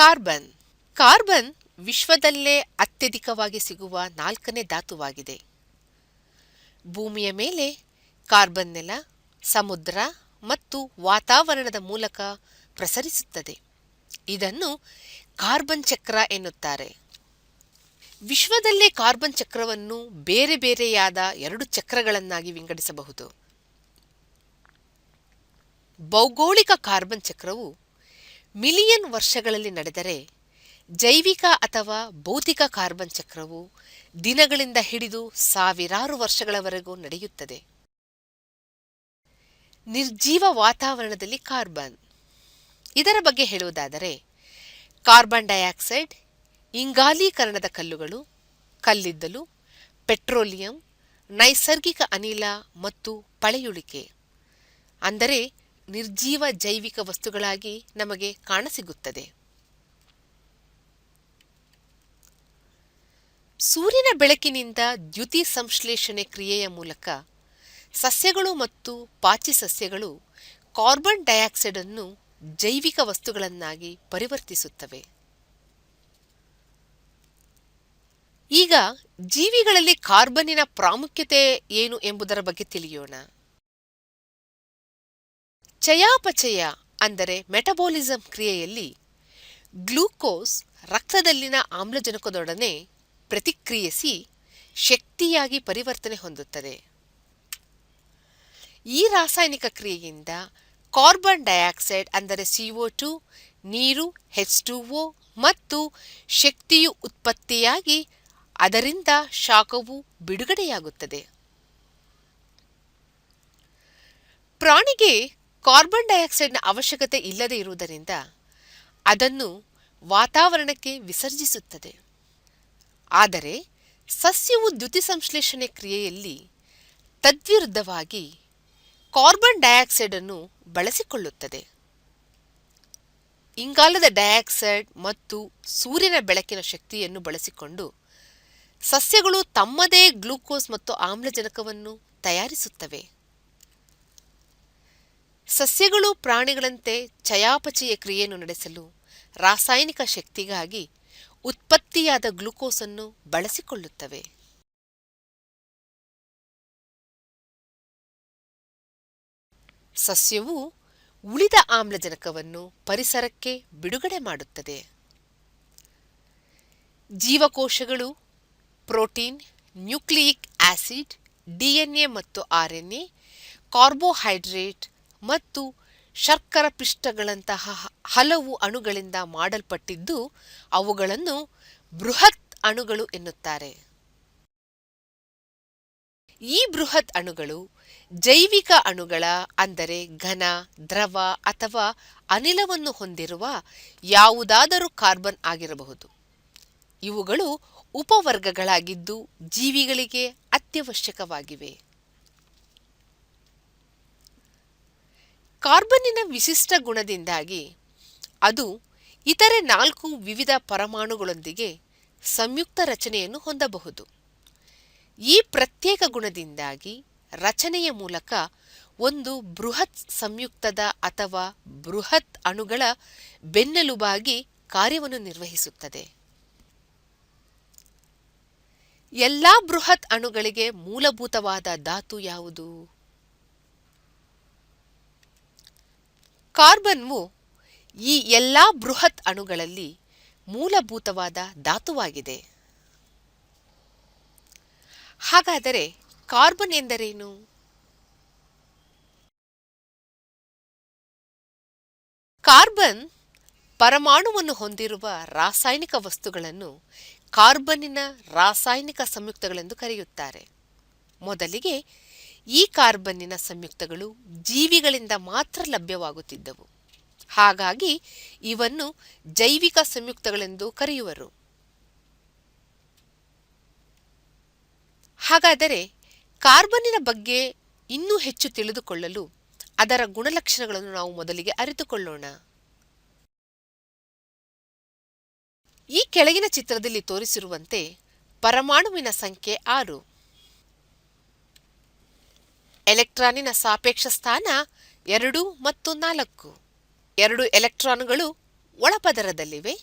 Carbon. Carbon ವಿಶ್ವದಲ್ಲೇ ಅತ್ಯಧಿಕವಾಗಿ ಸಿಗುವ 4ನೇ ಧಾತುವಾಗಿದೆ. ಭೂಮಿಯ ಮೇಲೆ ಕಾರ್ಬನ್ ನೆಲ, ಸಮುದ್ರ ಮತ್ತು ವಾತಾವರಣದ ಮೂಲಕ ಪ್ರಸರಿಸುತ್ತದೆ. ಇದನ್ನು ಕಾರ್ಬನ್ ಚಕ್ರ ಎನ್ನುತ್ತಾರೆ. ವಿಶ್ವದಲ್ಲೇ ಕಾರ್ಬನ್ ಚಕ್ರವನ್ನು ಬೇರೆ ಬೇರೆಯಾದ 2 ಚಕ್ರಗಳನ್ನಾಗಿ ವಿಂಗಡಿಸಬಹುದು. ಭೌಗೋಳಿಕ ಕಾರ್ಬನ್ ಚಕ್ರವು ಮಿಲಿಯನ್ ವರ್ಷಗಳಲ್ಲಿ ನಡೆದರೆ, ಜೈವಿಕ ಅಥವಾ ಭೌತಿಕ ಕಾರ್ಬನ್ ಚಕ್ರವು ದಿನಗಳಿಂದ ಹಿಡಿದು ಸಾವಿರಾರು ವರ್ಷಗಳವರೆಗೂ ನಡೆಯುತ್ತದೆ. ನಿರ್ಜೀವ ವಾತಾವರಣದಲ್ಲಿ ಕಾರ್ಬನ್. ಇದರ ಬಗ್ಗೆ ಹೇಳುವುದಾದರೆ, ಕಾರ್ಬನ್ ಡೈಆಕ್ಸೈಡ್, ಇಂಗಾಲೀಕರಣದ ಕಲ್ಲುಗಳು, ಕಲ್ಲಿದ್ದಲು, ಪೆಟ್ರೋಲಿಯಂ, ನೈಸರ್ಗಿಕ ಅನಿಲ ಮತ್ತು ಪಳೆಯುಳಿಕೆ ಅಂದರೆ ನಿರ್ಜೀವ ಜೈವಿಕ ವಸ್ತುಗಳಾಗಿ ನಮಗೆ ಕಾಣಸಿಗುತ್ತದೆ. ಸೂರ್ಯನ ಬೆಳಕಿನಿಂದ ದ್ಯುತಿ ಸಂಶ್ಲೇಷಣೆ ಕ್ರಿಯೆಯ ಮೂಲಕ ಸಸ್ಯಗಳು ಮತ್ತು ಪಾಚಿ ಸಸ್ಯಗಳು ಕಾರ್ಬನ್ ಡೈಆಕ್ಸೈಡ್ ಅನ್ನು ಜೈವಿಕ ವಸ್ತುಗಳನ್ನಾಗಿ ಪರಿವರ್ತಿಸುತ್ತವೆ. ಈಗ ಜೀವಿಗಳಲ್ಲಿ ಕಾರ್ಬನ್ನಿನ ಪ್ರಾಮುಖ್ಯತೆ ಏನು ಎಂಬುದರ ಬಗ್ಗೆ ತಿಳಿಯೋಣ. ಚಯಾಪಚಯ ಅಂದರೆ ಮೆಟಬಾಲಿಸಂ ಕ್ರಿಯೆಯಲ್ಲಿ ಗ್ಲೂಕೋಸ್ ರಕ್ತದಲ್ಲಿನ ಆಮ್ಲಜನಕದೊಡನೆ ಪ್ರತಿಕ್ರಿಯಿಸಿ ಶಕ್ತಿಯಾಗಿ ಪರಿವರ್ತನೆ ಹೊಂದುತ್ತದೆ. ಈ ರಾಸಾಯನಿಕ ಕ್ರಿಯೆಯಿಂದ ಕಾರ್ಬನ್ ಡೈಆಕ್ಸೈಡ್ ಅಂದರೆ CO2, ನೀರು H2O ಮತ್ತು ಶಕ್ತಿಯು ಉತ್ಪತ್ತಿಯಾಗಿ ಅದರಿಂದ ಶಾಖವು ಬಿಡುಗಡೆಯಾಗುತ್ತದೆ. ಪ್ರಾಣಿಗೆ ಕಾರ್ಬನ್ ಡೈಆಕ್ಸೈಡ್ನ ಅವಶ್ಯಕತೆ ಇಲ್ಲದೆ ಇರುವುದರಿಂದ ಅದನ್ನು ವಾತಾವರಣಕ್ಕೆ ವಿಸರ್ಜಿಸುತ್ತದೆ. ಆದರೆ ಸಸ್ಯವು ದ್ಯುತಿ ಸಂಶ್ಲೇಷಣೆ ಕ್ರಿಯೆಯಲ್ಲಿ ತದ್ವಿರುದ್ಧವಾಗಿ ಕಾರ್ಬನ್ ಡೈಆಕ್ಸೈಡ್ ಅನ್ನು ಬಳಸಿಕೊಳ್ಳುತ್ತದೆ. ಇಂಗಾಲದ ಡೈಆಕ್ಸೈಡ್ ಮತ್ತು ಸೂರ್ಯನ ಬೆಳಕಿನ ಶಕ್ತಿಯನ್ನು ಬಳಸಿಕೊಂಡು ಸಸ್ಯಗಳು ತಮ್ಮದೇ ಗ್ಲೂಕೋಸ್ ಮತ್ತು ಆಮ್ಲಜನಕವನ್ನು ತಯಾರಿಸುತ್ತವೆ. ಸಸ್ಯಗಳು ಪ್ರಾಣಿಗಳಂತೆ ಚಯಾಪಚಯ ಕ್ರಿಯೆಯನ್ನು ನಡೆಸಲು ರಾಸಾಯನಿಕ ಶಕ್ತಿಗಾಗಿ ಉತ್ಪತ್ತಿಯಾದ ಗ್ಲೂಕೋಸ್ ಅನ್ನು ಬಳಸಿಕೊಳ್ಳುತ್ತವೆ. ಸಸ್ಯವು ಉಳಿದ ಆಮ್ಲಜನಕವನ್ನು ಪರಿಸರಕ್ಕೆ ಬಿಡುಗಡೆ ಮಾಡುತ್ತದೆ. ಜೀವಕೋಶಗಳು ಪ್ರೋಟೀನ್, ನ್ಯೂಕ್ಲಿಯಿಕ್ ಆಸಿಡ್, DNA ಮತ್ತು RNA, ಕಾರ್ಬೋಹೈಡ್ರೇಟ್ ಮತ್ತು ಶರ್ಕರ ಪಿಷ್ಟಗಳಂತಹ ಹಲವು ಅಣುಗಳಿಂದ ಮಾಡಲ್ಪಟ್ಟಿದ್ದು ಅವುಗಳನ್ನು ಬೃಹತ್ ಅಣುಗಳು ಎನ್ನುತ್ತಾರೆ. ಈ ಬೃಹತ್ ಅಣುಗಳು ಜೈವಿಕ ಅಣುಗಳ ಅಂದರೆ ಘನ, ದ್ರವ ಅಥವಾ ಅನಿಲವನ್ನು ಹೊಂದಿರುವ ಯಾವುದಾದರೂ ಕಾರ್ಬನ್ ಆಗಿರಬಹುದು. ಇವುಗಳು ಉಪವರ್ಗಗಳಾಗಿದ್ದು ಜೀವಿಗಳಿಗೆ ಅತ್ಯವಶ್ಯಕವಾಗಿವೆ. ಕಾರ್ಬನ್ನಿನ ವಿಶಿಷ್ಟ ಗುಣದಿಂದಾಗಿ ಅದು ಇತರೆ 4 ವಿವಿಧ ಪರಮಾಣುಗಳೊಂದಿಗೆ ಸಂಯುಕ್ತ ರಚನೆಯನ್ನು ಹೊಂದಬಹುದು. ಈ ಪ್ರತ್ಯೇಕ ಗುಣದಿಂದಾಗಿ ರಚನೆಯ ಮೂಲಕ ಒಂದು ಬೃಹತ್ ಸಂಯುಕ್ತದ ಅಥವಾ ಬೃಹತ್ ಅಣುಗಳ ಬೆನ್ನೆಲುಬಾಗಿ ಕಾರ್ಯವನ್ನು ನಿರ್ವಹಿಸುತ್ತದೆ. ಎಲ್ಲಾ ಬೃಹತ್ ಅಣುಗಳಿಗೆ ಮೂಲಭೂತವಾದ ಧಾತು ಯಾವುದು? ಕಾರ್ಬನ್ವು ಈ ಎಲ್ಲಾ ಬೃಹತ್ ಅಣುಗಳಲ್ಲಿ ಮೂಲಭೂತವಾದ ಧಾತುವಾಗಿದೆ. ಹಾಗಾದರೆ ಕಾರ್ಬನ್ ಎಂದರೇನು? ಕಾರ್ಬನ್ ಪರಮಾಣುವನ್ನು ಹೊಂದಿರುವ ರಾಸಾಯನಿಕ ವಸ್ತುಗಳನ್ನು ಕಾರ್ಬನ್ನಿನ ರಾಸಾಯನಿಕ ಸಂಯುಕ್ತಗಳೆಂದು ಕರೆಯುತ್ತಾರೆ. ಮೊದಲಿಗೆ ಈ ಕಾರ್ಬನ್ನಿನ ಸಂಯುಕ್ತಗಳು ಜೀವಿಗಳಿಂದ ಮಾತ್ರ ಲಭ್ಯವಾಗುತ್ತಿದ್ದವು. ಹಾಗಾಗಿ ಇವನ್ನು ಜೈವಿಕ ಸಂಯುಕ್ತಗಳೆಂದು ಕರೆಯುವರು. ಹಾಗಾದರೆ ಕಾರ್ಬನ್ನಿನ ಬಗ್ಗೆ ಇನ್ನೂ ಹೆಚ್ಚು ತಿಳಿದುಕೊಳ್ಳಲು ಅದರ ಗುಣಲಕ್ಷಣಗಳನ್ನು ನಾವು ಮೊದಲಿಗೆ ಅರಿತುಕೊಳ್ಳೋಣ. ಈ ಕೆಳಗಿನ ಚಿತ್ರದಲ್ಲಿ ತೋರಿಸಿರುವಂತೆ ಪರಮಾಣುವಿನ ಸಂಖ್ಯೆ 6. ಎಲೆಕ್ಟ್ರಾನಿನ ಸಾಪೇಕ್ಷ ಸ್ಥಾನ 2 ಮತ್ತು 4. 2 ಎಲೆಕ್ಟ್ರಾನುಗಳು ಒಳಪದರದಲ್ಲಿವೆ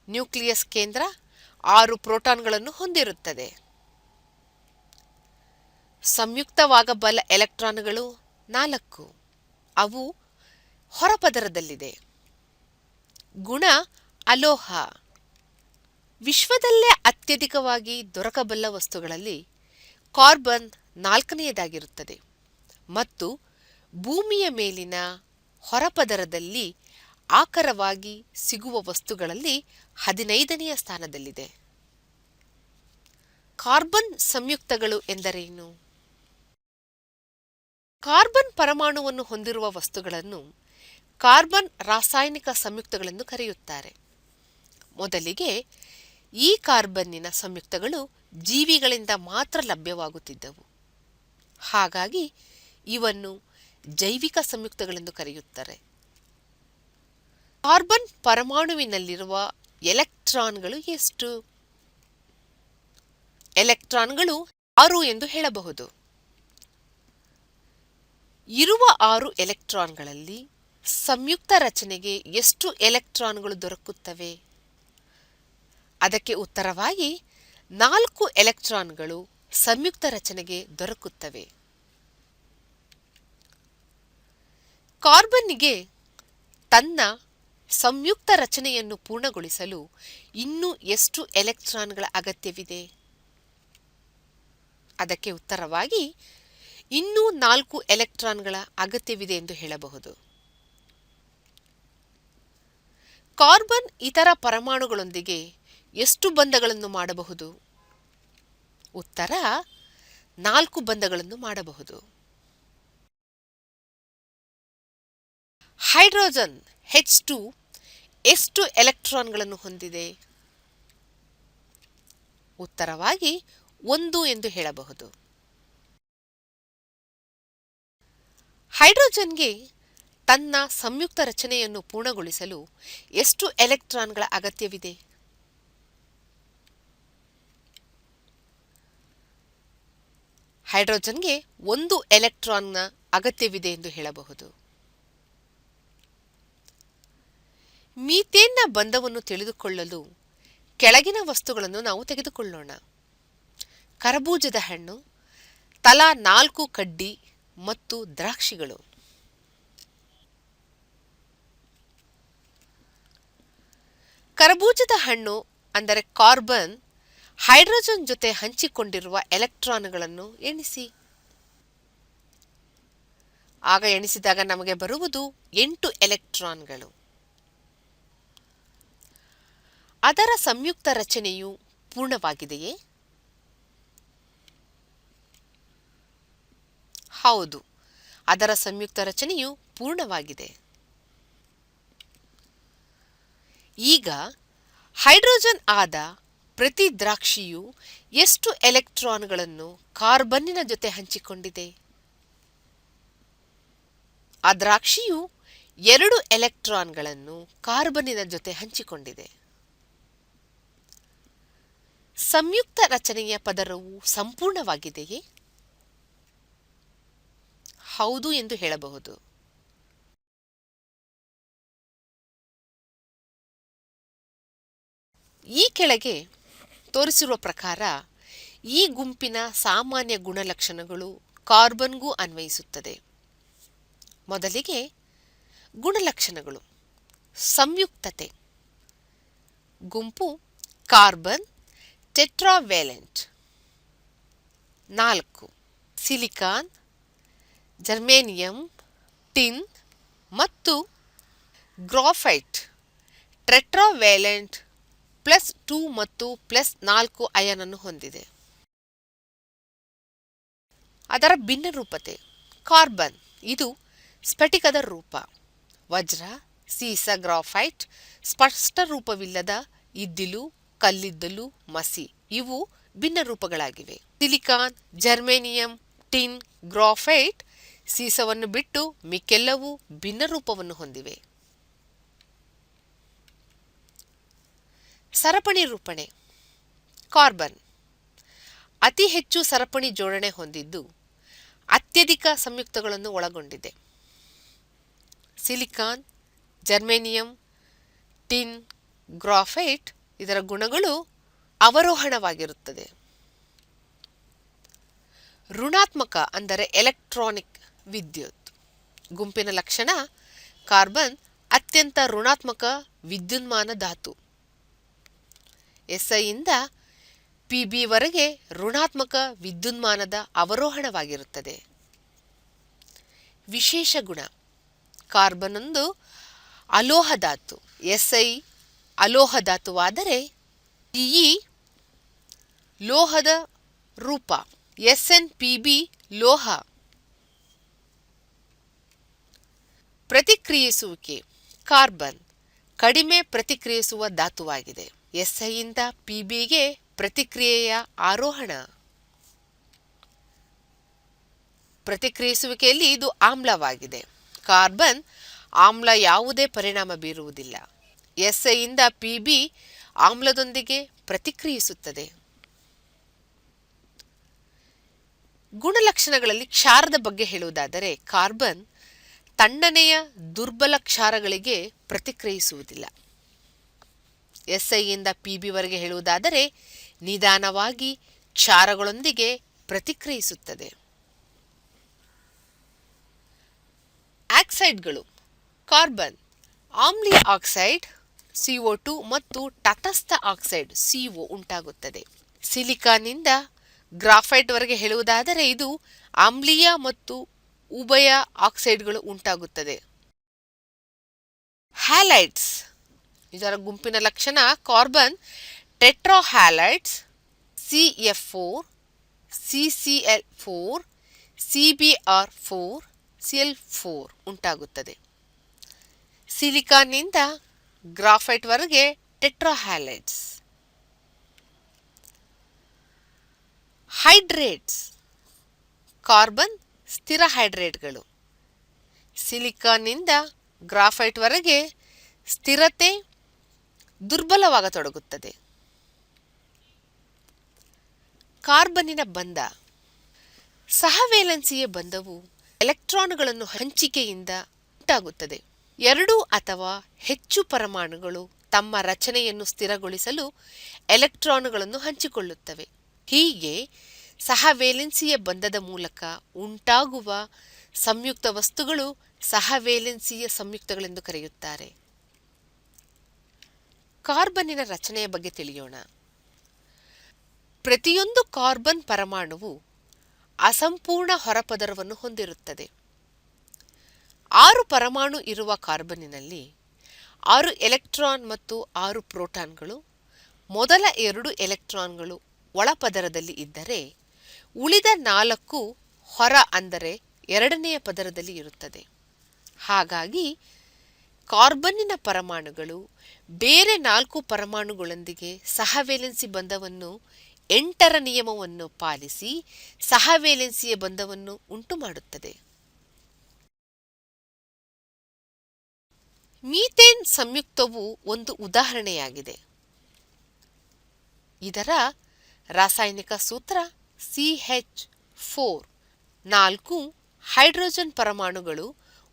ನ್ಯೂಕ್ಲಿಯಸ್ ಕೇಂದ್ರ 6 ಪ್ರೋಟಾನ್ಗಳನ್ನು ಹೊಂದಿರುತ್ತದೆ. ಸಂಯುಕ್ತವಾಗಬಲ್ಲ ಎಲೆಕ್ಟ್ರಾನ್ಗಳು 4. ಅವು ಹೊರಪದರದಲ್ಲಿದೆ. ಗುಣ ಅಲೋಹ. ವಿಶ್ವದಲ್ಲೇ ಅತ್ಯಧಿಕವಾಗಿ ದೊರಕಬಲ್ಲ ವಸ್ತುಗಳಲ್ಲಿ ಕಾರ್ಬನ್ 4ನೆಯದಾಗಿರುತ್ತದೆ ಮತ್ತು ಭೂಮಿಯ ಮೇಲಿನ ಹೊರಪದರದಲ್ಲಿ ಆಕರವಾಗಿ ಸಿಗುವ ವಸ್ತುಗಳಲ್ಲಿ 15ನೆಯ ಸ್ಥಾನದಲ್ಲಿದೆ. ಕಾರ್ಬನ್ ಸಂಯುಕ್ತಗಳು ಎಂದರೇನು? ಕಾರ್ಬನ್ ಪರಮಾಣುವನ್ನು ಹೊಂದಿರುವ ವಸ್ತುಗಳನ್ನು ಕಾರ್ಬನ್ ರಾಸಾಯನಿಕ ಸಂಯುಕ್ತಗಳೆಂದು ಕರೆಯುತ್ತಾರೆ. ಮೊದಲಿಗೆ ಈ ಕಾರ್ಬನ್ನಿನ ಸಂಯುಕ್ತಗಳು ಜೀವಿಗಳಿಂದ ಮಾತ್ರ ಲಭ್ಯವಾಗುತ್ತಿದ್ದವು. ಹಾಗಾಗಿ ಇವನ್ನು ಜೈವಿಕ ಸಂಯುಕ್ತಗಳೆಂದು ಕರೆಯುತ್ತಾರೆ. ಕಾರ್ಬನ್ ಪರಮಾಣುವಿನಲ್ಲಿರುವ ಎಲೆಕ್ಟ್ರಾನ್ಗಳು ಎಷ್ಟು? ಎಲೆಕ್ಟ್ರಾನ್ಗಳು 6 ಎಂದು ಹೇಳಬಹುದು. ಇರುವ 6 ಎಲೆಕ್ಟ್ರಾನ್ಗಳಲ್ಲಿ ಸಂಯುಕ್ತ ರಚನೆಗೆ ಎಷ್ಟು ಎಲೆಕ್ಟ್ರಾನ್ಗಳು ದೊರಕುತ್ತವೆ? ಅದಕ್ಕೆ ಉತ್ತರವಾಗಿ 4 ಎಲೆಕ್ಟ್ರಾನ್ಗಳು ಸಂಯುಕ್ತ ರಚನೆಗೆ ದೊರಕುತ್ತವೆ. ಕಾರ್ಬನ್ನಿಗೆ ತನ್ನ ಸಂಯುಕ್ತ ರಚನೆಯನ್ನು ಪೂರ್ಣಗೊಳಿಸಲು ಇನ್ನೂ ಎಷ್ಟು ಎಲೆಕ್ಟ್ರಾನ್ಗಳ ಅಗತ್ಯವಿದೆ? ಅದಕ್ಕೆ ಉತ್ತರವಾಗಿ ಇನ್ನೂ 4 ಎಲೆಕ್ಟ್ರಾನ್ಗಳ ಅಗತ್ಯವಿದೆ ಎಂದು ಹೇಳಬಹುದು. ಕಾರ್ಬನ್ ಇತರ ಪರಮಾಣುಗಳೊಂದಿಗೆ ಎಷ್ಟು ಬಂಧಗಳನ್ನು ಮಾಡಬಹುದು? ಉತ್ತರ 4 ಬಂಧಗಳನ್ನು ಮಾಡಬಹುದು. ಹೈಡ್ರೋಜನ್ H2 ಎಷ್ಟು ಎಲೆಕ್ಟ್ರಾನ್ಗಳನ್ನು ಹೊಂದಿದೆ? ಉತ್ತರವಾಗಿ 1 ಎಂದು ಹೇಳಬಹುದು. ಹೈಡ್ರೋಜನ್ಗೆ ತನ್ನ ಸಂಯುಕ್ತ ರಚನೆಯನ್ನು ಪೂರ್ಣಗೊಳಿಸಲು ಎಷ್ಟು ಎಲೆಕ್ಟ್ರಾನ್ಗಳ ಅಗತ್ಯವಿದೆ? ಹೈಡ್ರೋಜನ್ಗೆ 1 ಎಲೆಕ್ಟ್ರಾನ್ನ ಅಗತ್ಯವಿದೆ ಎಂದು ಹೇಳಬಹುದು. ಮೀಥೇನ್ನ ಬಂಧವನ್ನು ತಿಳಿದುಕೊಳ್ಳಲು ಕೆಳಗಿನ ವಸ್ತುಗಳನ್ನು ನಾವು ತೆಗೆದುಕೊಳ್ಳೋಣ. ಕರಬೂಜದ ಹಣ್ಣು, ತಲಾ 4 ಕಡ್ಡಿ ಮತ್ತು ದ್ರಾಕ್ಷಿಗಳು. ಕರಬೂಜದ ಹಣ್ಣು ಅಂದರೆ ಕಾರ್ಬನ್ ಹೈಡ್ರೋಜನ್ ಜೊತೆ ಹಂಚಿಕೊಂಡಿರುವ ಎಲೆಕ್ಟ್ರಾನ್ಗಳನ್ನು ಎಣಿಸಿ. ಆಗ ಎಣಿಸಿದಾಗ ನಮಗೆ ಬರುವುದು 8 ಎಲೆಕ್ಟ್ರಾನ್ಗಳು. ಅದರ ಸಂಯುಕ್ತ ರಚನೆಯು ಪೂರ್ಣವಾಗಿದೆಯೇ? ಹೌದು, ಅದರ ಸಂಯುಕ್ತ ರಚನೆಯು ಪೂರ್ಣವಾಗಿದೆ. ಈಗ ಹೈಡ್ರೋಜನ್ ಆದ ಪ್ರತಿ ದ್ರಾಕ್ಷಿಯು ಎಷ್ಟು ಎಲೆಕ್ಟ್ರಾನ್ಗಳನ್ನು ಕಾರ್ಬನ್ನಿನ ಜೊತೆ ಹಂಚಿಕೊಂಡಿದೆ? ಆ ದ್ರಾಕ್ಷಿಯು 2 ಎಲೆಕ್ಟ್ರಾನ್ಗಳನ್ನು ಕಾರ್ಬನ್ನಿನ ಜೊತೆ ಹಂಚಿಕೊಂಡಿದೆ. ಸಂಯುಕ್ತ ರಚನೆಯ ಪದರವು ಸಂಪೂರ್ಣವಾಗಿದೆಯೇ? ಹೌದು ಎಂದು ಹೇಳಬಹುದು. ಈ ಕೆಳಗೆ ತೋರಿಸಿರುವ ಪ್ರಕಾರ ಈ ಗುಂಪಿನ ಸಾಮಾನ್ಯ ಗುಣಲಕ್ಷಣಗಳು ಕಾರ್ಬನ್ಗೂ ಅನ್ವಯಿಸುತ್ತದೆ. ಮೊದಲಿಗೆ ಗುಣಲಕ್ಷಣಗಳು. ಸಂಯುಕ್ತತೆ. ಗುಂಪು ಕಾರ್ಬನ್ ಟೆಟ್ರಾವೇಲೆಂಟ್. 4 ಸಿಲಿಕಾನ್, ಜರ್ಮೇನಿಯಂ, ಟಿನ್ ಮತ್ತು ಗ್ರಾಫೈಟ್ ಟೆಟ್ರಾವೇಲೆಂಟ್ +2 ಮತ್ತು +4 ಅಯಾನ್ ಅನ್ನು ಹೊಂದಿದೆ. ಅದರ ಭಿನ್ನರೂಪತೆ. ಕಾರ್ಬನ್ ಇದು ಸ್ಫಟಿಕದ ರೂಪ. ವಜ್ರ, ಸೀಸ, ಗ್ರಾಫೈಟ್ ಸ್ಪಷ್ಟ ರೂಪವಿಲ್ಲದ ಇದ್ದಿಲು, ಕಲ್ಲಿದ್ದಲು, ಮಸಿ ಇವು ಭಿನ್ನ ರೂಪಗಳಾಗಿವೆ. ಸಿಲಿಕಾನ್, ಜರ್ಮೇನಿಯಂ, ಟಿನ್, ಗ್ರಾಫೈಟ್ ಸೀಸವನ್ನು ಬಿಟ್ಟು ಮಿಕ್ಕೆಲ್ಲವೂ ಭಿನ್ನ ರೂಪವನ್ನು ಹೊಂದಿವೆ. ಸರಪಣಿ ರೂಪಣೆ. ಕಾರ್ಬನ್ ಅತಿ ಹೆಚ್ಚು ಸರಪಣಿ ಜೋಡಣೆ ಹೊಂದಿದ್ದು ಅತ್ಯಧಿಕ ಸಂಯುಕ್ತಗಳನ್ನು ಒಳಗೊಂಡಿದೆ. ಸಿಲಿಕಾನ್, ಜರ್ಮೇನಿಯಂ, ಟಿನ್, ಗ್ರಾಫೈಟ್ ಇದರ ಗುಣಗಳು ಅವರೋಹಣವಾಗಿರುತ್ತದೆ. ಋಣಾತ್ಮಕ ಅಂದರೆ ಎಲೆಕ್ಟ್ರಾನಿಕ್ ವಿದ್ಯುತ್ ಗುಂಪಿನ ಲಕ್ಷಣ ಕಾರ್ಬನ್ ಅತ್ಯಂತ ಋಣಾತ್ಮಕ ವಿದ್ಯುನ್ಮಾನ ಧಾತು. ಎಸ್ಐಯಿಂದ ಪಿಬಿವರೆಗೆ ಋಣಾತ್ಮಕ ವಿದ್ಯುನ್ಮಾನದ ಅವರೋಹಣವಾಗಿರುತ್ತದೆ. ವಿಶೇಷ ಗುಣ ಕಾರ್ಬನ್ ಒಂದು ಅಲೋಹ ಧಾತು. ಎಸ್ಐ ಅಲೋಹ ಧಾತುವಾದರೆ ಟಿಇ ಲೋಹದ ರೂಪ. ಎಸ್ಎನ್ಪಿಬಿ ಲೋಹ. ಪ್ರತಿಕ್ರಿಯಿಸುವಿಕೆ ಕಾರ್ಬನ್ ಕಡಿಮೆ ಪ್ರತಿಕ್ರಿಯಿಸುವ ಧಾತುವಾಗಿದೆ. ಎಸ್ಐಯಿಂದ ಪಿಬಿಗೆ ಪ್ರತಿಕ್ರಿಯೆಯ ಆರೋಹಣ. ಪ್ರತಿಕ್ರಿಯಿಸುವಿಕೆಯಲ್ಲಿ ಇದು ಆಮ್ಲವಾಗಿದೆ. ಕಾರ್ಬನ್ ಆಮ್ಲ ಯಾವುದೇ ಪರಿಣಾಮ ಬೀರುವುದಿಲ್ಲ. ಎಸ್ಐಯಿಂದ ಪಿಬಿ ಆಮ್ಲದೊಂದಿಗೆ ಪ್ರತಿಕ್ರಿಯಿಸುತ್ತದೆ. ಗುಣಲಕ್ಷಣಗಳಲ್ಲಿ ಕ್ಷಾರದ ಬಗ್ಗೆ ಹೇಳುವುದಾದರೆ ಕಾರ್ಬನ್ ತಣ್ಣನೆಯ ದುರ್ಬಲ ಕ್ಷಾರಗಳಿಗೆ ಪ್ರತಿಕ್ರಿಯಿಸುವುದಿಲ್ಲ. ಎಸ್ಐಯಿಂದ ಪಿಬಿವರೆಗೆ ಹೇಳುವುದಾದರೆ ನಿಧಾನವಾಗಿ ಕ್ಷಾರಗಳೊಂದಿಗೆ ಪ್ರತಿಕ್ರಿಯಿಸುತ್ತದೆ. ಆಕ್ಸೈಡ್ಗಳು ಕಾರ್ಬನ್ ಆಮ್ಲೀಯ ಆಕ್ಸೈಡ್ CO2 ಮತ್ತು ತಟಸ್ಥ ಆಕ್ಸೈಡ್ CO ಉಂಟಾಗುತ್ತದೆ. ಸಿಲಿಕಾನ್ನಿಂದ ಗ್ರಾಫೈಟ್ವರೆಗೆ ಹೇಳುವುದಾದರೆ ಇದು ಆಮ್ಲೀಯ ಮತ್ತು ಉಭಯ ಆಕ್ಸೈಡ್ಗಳು ಉಂಟಾಗುತ್ತದೆ. ಹ್ಯಾಲೈಡ್ಸ್ ಇದರ ಗುಂಪಿನ ಲಕ್ಷಣ carbon ಟೆಟ್ರಾಹ್ಯಾಲೈಡ್ಸ್ CF4 CCl4 CBr4 Cl4 ಉಂಟಾಗುತ್ತದೆ. ಸಿಲಿಕಾನ್ನಿಂದ ಗ್ರಾಫೈಟ್ವರೆಗೆ ಟೆಟ್ರಾಹ್ಯಾಲೈಡ್ಸ್. ಹೈಡ್ರೇಟ್ಸ್ ಕಾರ್ಬನ್ ಸ್ಥಿರ ಹೈಡ್ರೇಟ್ಗಳು. ಸಿಲಿಕಾನ್ನಿಂದ ಗ್ರಾಫೈಟ್ವರೆಗೆ ಸ್ಥಿರತೆ ದುರ್ಬಲವಾಗತೊಡಗುತ್ತದೆ. ಕಾರ್ಬನ್ನಿನ ಬಂಧ ಸಹವೇಲೆನ್ಸಿಯ ಬಂಧವು ಎಲೆಕ್ಟ್ರಾನ್ಗಳನ್ನು ಹಂಚಿಕೆಯಿಂದ ಉಂಟಾಗುತ್ತದೆ. ಎರಡು ಅಥವಾ ಹೆಚ್ಚು ಪರಮಾಣುಗಳು ತಮ್ಮ ರಚನೆಯನ್ನು ಸ್ಥಿರಗೊಳಿಸಲು ಎಲೆಕ್ಟ್ರಾನ್ಗಳನ್ನು ಹಂಚಿಕೊಳ್ಳುತ್ತವೆ. ಹೀಗೆ ಸಹವೇಲೆನ್ಸಿಯ ಬಂಧದ ಮೂಲಕ ಉಂಟಾಗುವ ಸಂಯುಕ್ತ ವಸ್ತುಗಳು ಸಹವೇಲೆನ್ಸಿಯ ಸಂಯುಕ್ತಗಳೆಂದು ಕರೆಯುತ್ತಾರೆ. ಕಾರ್ಬನ್ನಿನ ರಚನೆಯ ಬಗ್ಗೆ ತಿಳಿಯೋಣ. ಪ್ರತಿಯೊಂದು ಕಾರ್ಬನ್ ಪರಮಾಣುವು ಅಸಂಪೂರ್ಣ ಹೊರಪದರವನ್ನು ಹೊಂದಿರುತ್ತದೆ. 6 ಪರಮಾಣು ಇರುವ ಕಾರ್ಬನ್ನಿನಲ್ಲಿ 6 ಎಲೆಕ್ಟ್ರಾನ್ ಮತ್ತು 6 ಪ್ರೋಟಾನ್ಗಳು. ಮೊದಲ 2 ಎಲೆಕ್ಟ್ರಾನ್ಗಳು ಒಳಪದರದಲ್ಲಿ ಇದ್ದರೆ ಉಳಿದ 4 ಹೊರ ಅಂದರೆ ಎರಡನೆಯ ಪದರದಲ್ಲಿ ಇರುತ್ತದೆ. ಹಾಗಾಗಿ ಕಾರ್ಬನ್ನಿನ ಪರಮಾಣುಗಳು ಬೇರೆ 4 ಪರಮಾಣುಗಳೊಂದಿಗೆ ಸಹವೇಲೆನ್ಸಿ ಬಂಧವನ್ನು 8ರ ನಿಯಮವನ್ನು ಪಾಲಿಸಿ ಸಹವೇಲೆನ್ಸಿಯ ಬಂಧವನ್ನು ಉಂಟುಮಾಡುತ್ತದೆ. ಮೀಥೇನ್ ಸಂಯುಕ್ತವು ಒಂದು ಉದಾಹರಣೆಯಾಗಿದೆ. ಇದರ ರಾಸಾಯನಿಕ ಸೂತ್ರ CH4. 4 ಹೈಡ್ರೋಜನ್ ಪರಮಾಣುಗಳು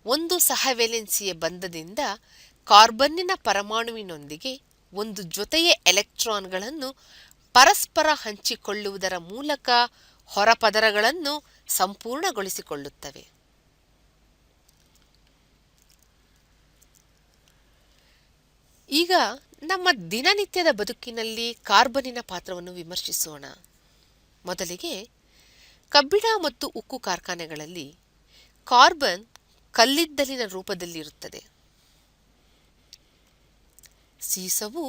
ಒಂದು ಸಹವೇಲೆನ್ಸಿಯ ಬಂಧದಿಂದ ಕಾರ್ಬನ್ನಿನ ಪರಮಾಣುವಿನೊಂದಿಗೆ ಒಂದು ಜೊತೆಯ ಎಲೆಕ್ಟ್ರಾನ್ಗಳನ್ನು ಪರಸ್ಪರ ಹಂಚಿಕೊಳ್ಳುವುದರ ಮೂಲಕ ಹೊರಪದರಗಳನ್ನು ಸಂಪೂರ್ಣಗೊಳಿಸಿಕೊಳ್ಳುತ್ತವೆ. ಈಗ ನಮ್ಮ ದಿನನಿತ್ಯದ ಬದುಕಿನಲ್ಲಿ ಕಾರ್ಬನ್ನಿನ ಪಾತ್ರವನ್ನು ವಿಮರ್ಶಿಸೋಣ. ಮೊದಲಿಗೆ ಕಬ್ಬಿಣ ಮತ್ತು ಉಕ್ಕು ಕಾರ್ಖಾನೆಗಳಲ್ಲಿ ಕಾರ್ಬನ್ ಕಲ್ಲಿದ್ದಲಿನ ರೂಪದಲ್ಲಿರುತ್ತದೆ. ಸೀಸವು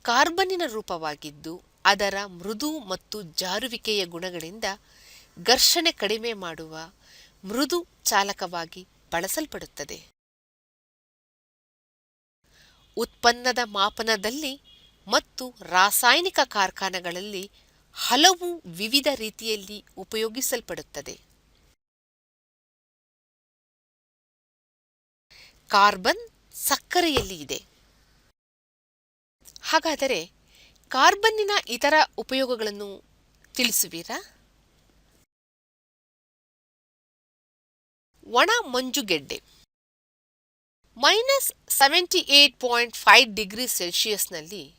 ಕಾರ್ಬನ್ನಿನ ರೂಪವಾಗಿದ್ದು ಅದರ ಮೃದು ಮತ್ತು ಜಾರುವಿಕೆಯ ಗುಣಗಳಿಂದ ಘರ್ಷಣೆ ಕಡಿಮೆ ಮಾಡುವ ಮೃದು ಚಾಲಕವಾಗಿ ಬಳಸಲ್ಪಡುತ್ತದೆ. ಉತ್ಪನ್ನದ ಮಾಪನದಲ್ಲಿ ಮತ್ತು ರಾಸಾಯನಿಕ ಕಾರ್ಖಾನೆಗಳಲ್ಲಿ ಹಲವು ವಿವಿಧ ರೀತಿಯಲ್ಲಿ ಉಪಯೋಗಿಸಲ್ಪಡುತ್ತದೆ. ಕಾರ್ಬನ್ ಸಕ್ಕರೆಯಲ್ಲಿ ಇದೆ. ಹಾಗಾದರೆ ಕಾರ್ಬನ್ನಿನ ಇತರ ಉಪಯೋಗಗಳನ್ನು ತಿಳಿಸುವಿರಾ? ಒಣ ಮಂಜುಗೆಡ್ಡೆ -78.5 ಡಿಗ್ರಿ ಸೆಲ್ಸಿಯಸ್ನಲ್ಲಿ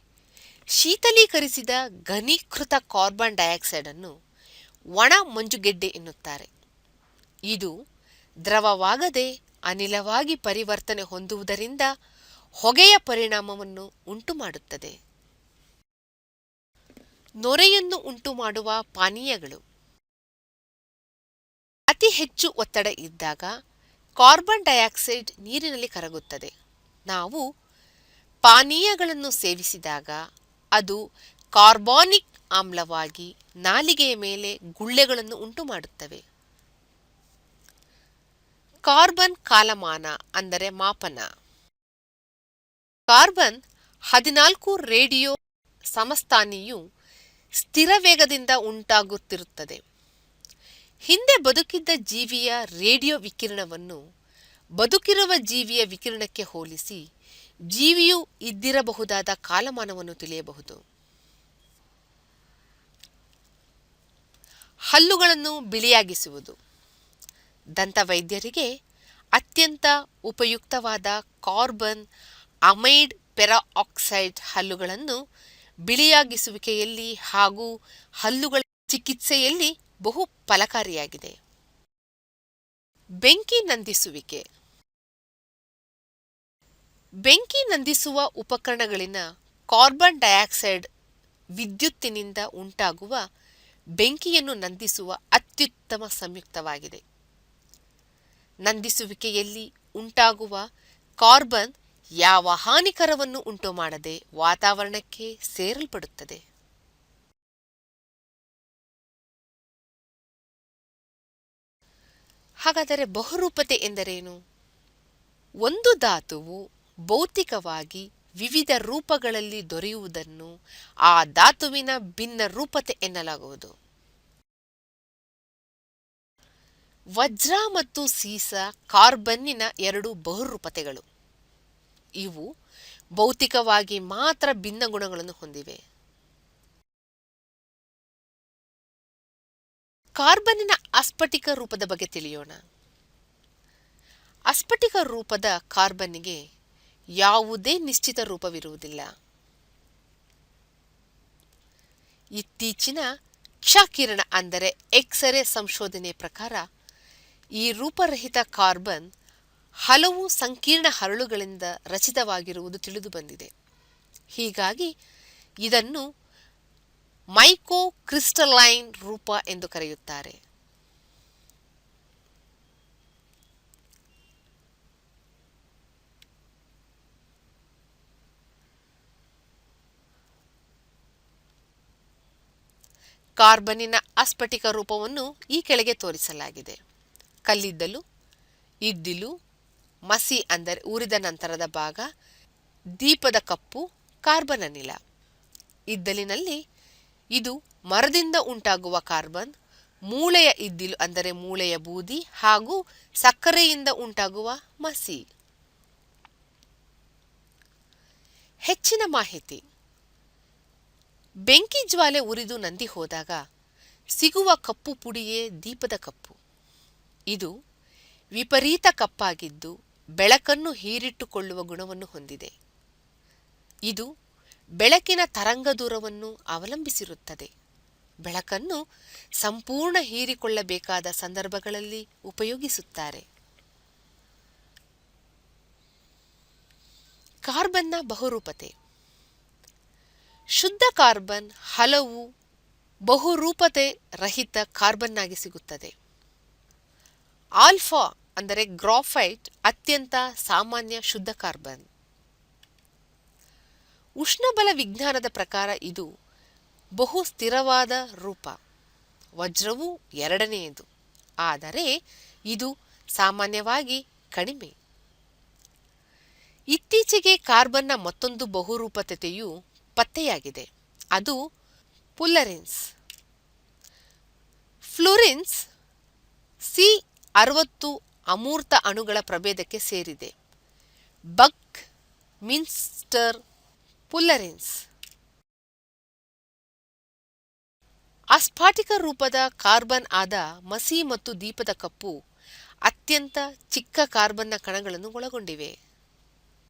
ಶೀತಲೀಕರಿಸಿದ ಘನೀಕೃತ ಕಾರ್ಬನ್ ಡೈಆಕ್ಸೈಡ್ ಅನ್ನು ಒಣ ಮಂಜುಗೆಡ್ಡೆ ಎನ್ನುತ್ತಾರೆ. ಇದು ದ್ರವವಾಗದೆ ಅನಿಲವಾಗಿ ಪರಿವರ್ತನೆ ಹೊಂದುವುದರಿಂದ ಹೊಗೆಯ ಪರಿಣಾಮವನ್ನು ಉಂಟುಮಾಡುತ್ತದೆ. ನೊರೆಯನ್ನು ಉಂಟುಮಾಡುವ ಪಾನೀಯಗಳು. ಅತಿ ಹೆಚ್ಚು ಒತ್ತಡ ಇದ್ದಾಗ ಕಾರ್ಬನ್ ಡೈಆಕ್ಸೈಡ್ ನೀರಿನಲ್ಲಿ ಕರಗುತ್ತದೆ. ನಾವು ಪಾನೀಯಗಳನ್ನು ಸೇವಿಸಿದಾಗ ಅದು ಕಾರ್ಬಾನಿಕ್ ಆಮ್ಲವಾಗಿ ನಾಲಿಗೆಯ ಮೇಲೆ ಗುಳ್ಳೆಗಳನ್ನು ಉಂಟುಮಾಡುತ್ತವೆ. ಕಾರ್ಬನ್ ಕಾಲಮಾನ ಅಂದರೆ ಮಾಪನ. ಕಾರ್ಬನ್ 14 ರೇಡಿಯೋ ಸಮಸ್ಥಾನಿಯು ಸ್ಥಿರ ವೇಗದಿಂದ ಉಂಟಾಗುತ್ತಿರುತ್ತದೆ. ಹಿಂದೆ ಬದುಕಿದ್ದ ಜೀವಿಯ ರೇಡಿಯೋ ವಿಕಿರಣವನ್ನು ಬದುಕಿರುವ ಜೀವಿಯ ವಿಕಿರಣಕ್ಕೆ ಹೋಲಿಸಿ ಜೀವಿಯು ಇದ್ದಿರಬಹುದಾದ ಕಾಲಮಾನವನ್ನು ತಿಳಿಯಬಹುದು. ಹಲ್ಲುಗಳನ್ನು ಬಿಳಿಯಾಗಿಸುವುದು. ದಂತವೈದ್ಯರಿಗೆ ಅತ್ಯಂತ ಉಪಯುಕ್ತವಾದ ಕಾರ್ಬನ್ ಅಮೈಡ್ ಪೆರಾಕ್ಸೈಡ್ ಹಲ್ಲುಗಳನ್ನು ಬಿಳಿಯಾಗಿಸುವಿಕೆಯಲ್ಲಿ ಹಾಗೂ ಹಲ್ಲುಗಳ ಚಿಕಿತ್ಸೆಯಲ್ಲಿ ಬಹು ಫಲಕಾರಿಯಾಗಿದೆ. ಬೆಂಕಿ ನಂದಿಸುವಿಕೆ. ಬೆಂಕಿ ನಂದಿಸುವ ಉಪಕರಣಗಳಿನ ಕಾರ್ಬನ್ ಡೈಆಕ್ಸೈಡ್ ವಿದ್ಯುತ್ತಿನಿಂದ ಉಂಟಾಗುವ ಬೆಂಕಿಯನ್ನು ನಂದಿಸುವ ಅತ್ಯುತ್ತಮ ಸಂಯುಕ್ತವಾಗಿದೆ. ನಂದಿಸುವಿಕೆಯಲ್ಲಿ ಉಂಟಾಗುವ ಕಾರ್ಬನ್ ಯಾವ ಹಾನಿಕರವನ್ನು ಉಂಟುಮಾಡದೆ ವಾತಾವರಣಕ್ಕೆ ಸೇರಲ್ಪಡುತ್ತದೆ. ಹಾಗಾದರೆ ಬಹುರೂಪತೆ ಎಂದರೇನು? ಒಂದು ಧಾತುವು ಭೌತಿಕವಾಗಿ ವಿವಿಧ ರೂಪಗಳಲ್ಲಿ ದೊರೆಯುವುದನ್ನು ಆ ಧಾತುವಿನ ಭಿನ್ನ ರೂಪತೆ ಎನ್ನಲಾಗುವುದು. ವಜ್ರ ಮತ್ತು ಸೀಸ ಕಾರ್ಬನ್ನಿನ ಎರಡು ಬಹುರೂಪತೆಗಳು. ಇವು ಭೌತಿಕವಾಗಿ ಮಾತ್ರ ಭಿನ್ನ ಗುಣಗಳನ್ನು ಹೊಂದಿವೆ. ಕಾರ್ಬನ್ನಿನ ಅಸ್ಫಟಿಕ ರೂಪದ ಬಗ್ಗೆ ತಿಳಿಯೋಣ. ಅಸ್ಫಟಿಕ ರೂಪದ ಕಾರ್ಬನ್ನಿಗೆ ಯಾವುದೇ ನಿಶ್ಚಿತ ರೂಪವಿರುವುದಿಲ್ಲ. ಇತ್ತೀಚಿನ ಕ್ಷಕಿರಣ ಅಂದರೆ ಎಕ್ಸರೆ ಸಂಶೋಧನೆ ಪ್ರಕಾರ ಈ ರೂಪರಹಿತ ಕಾರ್ಬನ್ ಹಲವು ಸಂಕೀರ್ಣ ಹರಳುಗಳಿಂದ ರಚಿತವಾಗಿರುವುದು ತಿಳಿದುಬಂದಿದೆ. ಹೀಗಾಗಿ ಇದನ್ನು ಮೈಕೋಕ್ರಿಸ್ಟಲೈನ್ ರೂಪ ಎಂದು ಕರೆಯುತ್ತಾರೆ. ಕಾರ್ಬನ್ನಿನ ಅಸ್ಫಟಿಕ ರೂಪವನ್ನು ಈ ಕೆಳಗೆ ತೋರಿಸಲಾಗಿದೆ. ಕಲ್ಲಿದ್ದಲು, ಇದ್ದಿಲು, ಮಸಿ ಅಂದರೆ ಊರಿದ ನಂತರದ ಭಾಗ, ದೀಪದ ಕಪ್ಪು, ಕಾರ್ಬನ್ ಅನಿಲ. ಇದ್ದಲಿನಲ್ಲಿ ಇದು ಮರದಿಂದ ಉಂಟಾಗುವ ಕಾರ್ಬನ್, ಮೂಳೆಯ ಇದ್ದಿಲು ಅಂದರೆ ಮೂಳೆಯ ಬೂದಿ ಹಾಗೂ ಸಕ್ಕರೆಯಿಂದ ಉಂಟಾಗುವ ಮಸಿ. ಹೆಚ್ಚಿನ ಮಾಹಿತಿ. ಬೆಂಕಿ ಜ್ವಾಲೆ ಉರಿದು ನಂದಿ ಹೋದಾಗ ಸಿಗುವ ಕಪ್ಪು ಪುಡಿಯೇ ದೀಪದ ಕಪ್ಪು. ಇದು ವಿಪರೀತ ಕಪ್ಪಾಗಿದ್ದು ಬೆಳಕನ್ನು ಹೀರಿಟ್ಟುಕೊಳ್ಳುವ ಗುಣವನ್ನು ಹೊಂದಿದೆ. ಇದು ಬೆಳಕಿನ ತರಂಗ ದೂರವನ್ನು ಅವಲಂಬಿಸಿರುತ್ತದೆ. ಬೆಳಕನ್ನು ಸಂಪೂರ್ಣ ಹೀರಿಕೊಳ್ಳಬೇಕಾದ ಸಂದರ್ಭಗಳಲ್ಲಿ ಉಪಯೋಗಿಸುತ್ತಾರೆ. ಕಾರ್ಬನ್ನ ಬಹುರೂಪತೆ. ಶುದ್ಧ ಕಾರ್ಬನ್ ಹಲವು ಬಹುರೂಪತೆ ರಹಿತ ಕಾರ್ಬನ್ನಾಗಿ ಸಿಗುತ್ತದೆ. ಆಲ್ಫಾ ಅಂದರೆ ಗ್ರಾಫೈಟ್ ಅತ್ಯಂತ ಸಾಮಾನ್ಯ ಶುದ್ಧ ಕಾರ್ಬನ್. ಉಷ್ಣಬಲ ವಿಜ್ಞಾನದ ಪ್ರಕಾರ ಇದು ಬಹು ಸ್ಥಿರವಾದ ರೂಪ. ವಜ್ರವು ಎರಡನೆಯದು, ಆದರೆ ಇದು ಸಾಮಾನ್ಯವಾಗಿ ಕಡಿಮೆ. ಇತ್ತೀಚೆಗೆ ಕಾರ್ಬನ್ನ ಮತ್ತೊಂದು ಬಹುರೂಪತೆಯು ಪತ್ತೆಯಾಗಿದೆ. ಅದು ಫುಲ್ಲರೆನ್ಸ್. ಫ್ಲೂರಿನ್ಸ್ C60 ಅಮೂರ್ತ ಅಣುಗಳ ಪ್ರಭೇದಕ್ಕೆ ಸೇರಿದೆ. ಬಕ್ ಮಿನ್ಸ್ಟರ್ ಫುಲ್ಲರೆನ್ಸ್. ಅಸ್ಫಾಟಿಕ ರೂಪದ ಕಾರ್ಬನ್ ಆದ ಮಸಿ ಮತ್ತು ದೀಪದ ಕಪ್ಪು ಅತ್ಯಂತ ಚಿಕ್ಕ ಕಾರ್ಬನ್ನ ಕಣಗಳನ್ನು ಒಳಗೊಂಡಿವೆ.